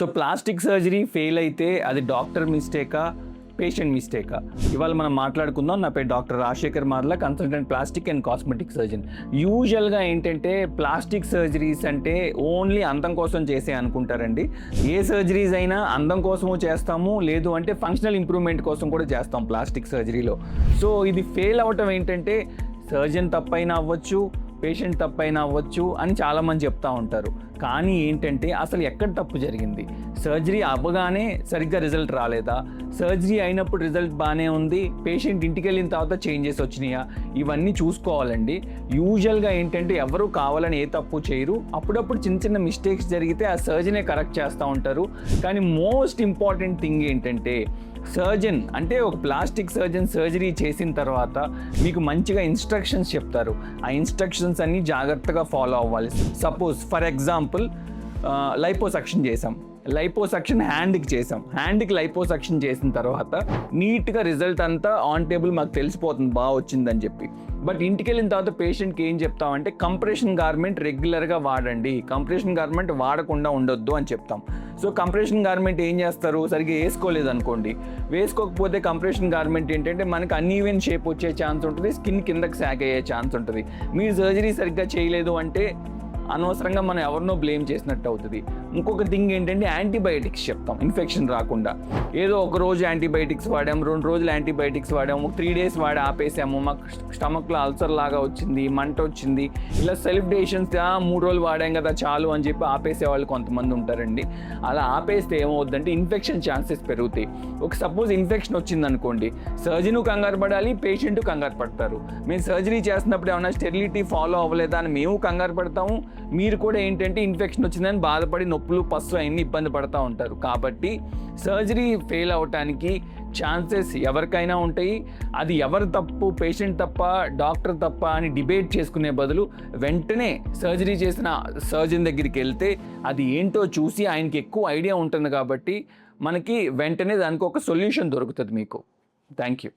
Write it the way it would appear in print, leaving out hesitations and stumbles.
So plastic surgery fail అయితే అది doctor మిస్టేకా, patient మిస్టేకా? ఇవాళ మనం మాట్లాడుకుందాం. నా పేరు doctor Rajasekhar Marla, consultant plastic and cosmetic surgeon. యూజువల్గా ఏంటంటే ప్లాస్టిక్ సర్జరీస్ అంటే ఓన్లీ అందం కోసం చేసే అనుకుంటారండి. ఏ సర్జరీస్ అయినా అందం కోసము చేస్తాము, లేదు అంటే ఫంక్షనల్ ఇంప్రూవ్మెంట్ కోసం కూడా చేస్తాం ప్లాస్టిక్ సర్జరీలో. సో ఇది ఫెయిల్ అవ్వటం ఏంటంటే సర్జన్ తప్పైనా అవ్వచ్చు, పేషెంట్ తప్పైనా అవ్వచ్చు అని చాలామంది చెప్తూ ఉంటారు. కానీ ఏంటంటే అసలు ఎక్కడ తప్పు జరిగింది? సర్జరీ అవ్వగానే సరిగ్గా రిజల్ట్ రాలేదా? సర్జరీ అయినప్పుడు రిజల్ట్ బాగానే ఉంది, పేషెంట్ ఇంటికి వెళ్ళిన తర్వాత చేంజెస్ వచ్చినాయా? ఇవన్నీ చూసుకోవాలండి. యూజువల్గా ఏంటంటే ఎవరు కావాలని ఏ తప్పు చేయరు. అప్పుడప్పుడు చిన్న చిన్న మిస్టేక్స్ జరిగితే ఆ సర్జనే కరెక్ట్ చేస్తూ ఉంటారు. కానీ మోస్ట్ ఇంపార్టెంట్ థింగ్ ఏంటంటే సర్జన్ అంటే ఒక ప్లాస్టిక్ సర్జన్ సర్జరీ చేసిన తర్వాత మీకు మంచిగా ఇన్స్ట్రక్షన్స్ చెప్తారు. ఆ ఇన్స్ట్రక్షన్స్ అన్నీ జాగ్రత్తగా ఫాలో అవ్వాలి. సపోజ్ ఫర్ ఎగ్జాంపుల్ లైపోసక్షన్ చేసాం, లైపోసక్షన్ హ్యాండ్కి చేసాం. హ్యాండ్కి లైపోసక్షన్ చేసిన తర్వాత నీట్గా రిజల్ట్ అంతా ఆన్ టేబుల్ మాకు తెలిసిపోతుంది బాగా వచ్చిందని చెప్పి. బట్ ఇంటికి వెళ్ళిన తర్వాత పేషెంట్కి ఏం చెప్తామంటే కంప్రెషన్ గార్మెంట్ రెగ్యులర్గా వాడండి, కంప్రెషన్ గార్మెంట్ వాడకుండా ఉండొద్దు అని చెప్తాం. సో కంప్రెషన్ గార్మెంట్ ఏం చేస్తారు? సరిగ్గా వేసుకోలేదు అనుకోండి, వేసుకోకపోతే కంప్రెషన్ గార్మెంట్ ఏంటంటే మనకి అన్ఈవెన్ షేప్ వచ్చే ఛాన్స్ ఉంటుంది, స్కిన్ కిందకి సాగ్ అయ్యే ఛాన్స్ ఉంటుంది. మీరు సర్జరీ సరిగ్గా చేయలేదు అంటే అనవసరంగా మనం ఎవరినో బ్లేమ్ చేసినట్టు అవుతుంది. ఇంకొక థింగ్ ఏంటంటే యాంటీబయాటిక్స్ చెప్తాం ఇన్ఫెక్షన్ రాకుండా. ఏదో ఒక రోజు యాంటీబయాటిక్స్ వాడాము, 2 రోజులు యాంటీబయాటిక్స్ వాడాము, 3 days వాడి ఆపేసాము, మాకు స్టమక్లో అల్సర్ లాగా వచ్చింది, మంట వచ్చింది, ఇలా సెల్ఫ్ డెసిషన్స్ 3 రోజులు వాడాం కదా చాలు అని చెప్పి ఆపేసే వాళ్ళు కొంతమంది ఉంటారండి. అలా ఆపేస్తే ఏమవుద్దంటే ఇన్ఫెక్షన్ ఛాన్సెస్ పెరుగుతాయి. ఒక సపోజ్ ఇన్ఫెక్షన్ వచ్చింది అనుకోండి, సర్జను కంగారు పడాలి, పేషెంట్ కంగారు పడతారు. మేము సర్జరీ చేస్తున్నప్పుడు ఏమైనా స్టెరిలిటీ ఫాలో అవ్వలేదా అని మేము కంగారు పడతాము, మీరు కూడా ఏంటంటే ఇన్ఫెక్షన్ వచ్చిందని బాధపడి నొప్పులు పస్సు అన్ని ఇబ్బంది పడుతూ ఉంటారు. కాబట్టి సర్జరీ ఫెయిల్ అవ్వటానికి ఛాన్సెస్ ఎవరికైనా ఉంటాయి. అది ఎవరు తప్పు, పేషెంట్ తప్ప, డాక్టర్ తప్ప అని డిబేట్ చేసుకునే బదులు వెంటనే సర్జరీ చేసిన సర్జన్ దగ్గరికి వెళ్తే అది ఏంటో చూసి ఆయనకి ఎక్కువ ఐడియా ఉంటుంది కాబట్టి మనకి వెంటనే దానికి ఒక సొల్యూషన్ దొరుకుతుంది మీకు. Thank you.